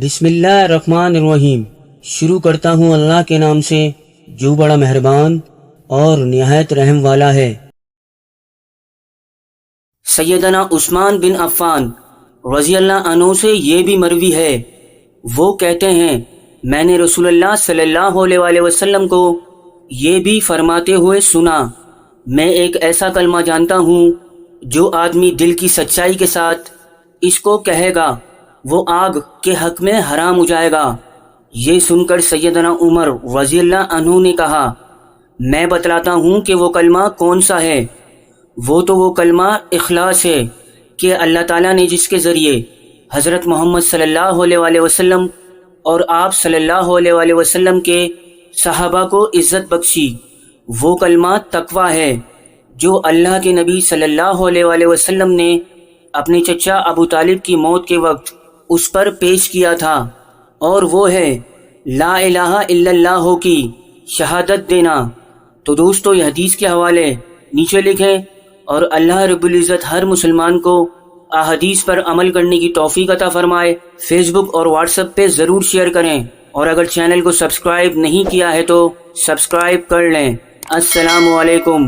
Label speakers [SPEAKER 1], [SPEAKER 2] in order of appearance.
[SPEAKER 1] بسم اللہ الرحمن الرحیم۔ شروع کرتا ہوں اللہ کے نام سے جو بڑا مہربان اور نہایت رحم والا ہے۔ سیدنا عثمان بن عفان رضی اللہ عنہ سے یہ بھی مروی ہے، وہ کہتے ہیں میں نے رسول اللہ صلی اللہ علیہ وآلہ وسلم کو یہ بھی فرماتے ہوئے سنا، میں ایک ایسا کلمہ جانتا ہوں جو آدمی دل کی سچائی کے ساتھ اس کو کہے گا وہ آگ کے حق میں حرام ہو جائے گا۔ یہ سن کر سیدنا عمر رضی اللہ عنہ نے کہا میں بتلاتا ہوں کہ وہ کلمہ کون سا ہے۔ وہ تو وہ کلمہ اخلاص ہے کہ اللہ تعالیٰ نے جس کے ذریعے حضرت محمد صلی اللہ علیہ وآلہ وسلم اور آپ صلی اللہ علیہ وآلہ وسلم کے صحابہ کو عزت بخشی، وہ کلمہ تقویٰ ہے جو اللہ کے نبی صلی اللہ علیہ وآلہ وسلم نے اپنے چچا ابو طالب کی موت کے وقت اس پر پیش کیا تھا، اور وہ ہے لا الہ الا اللہ کی شہادت دینا۔ تو دوستو یہ حدیث کے حوالے نیچے لکھیں، اور اللہ رب العزت ہر مسلمان کو احادیث پر عمل کرنے کی توفیق عطا فرمائے۔ فیس بک اور واٹس ایپ پہ ضرور شیئر کریں، اور اگر چینل کو سبسکرائب نہیں کیا ہے تو سبسکرائب کر لیں۔ السلام علیکم۔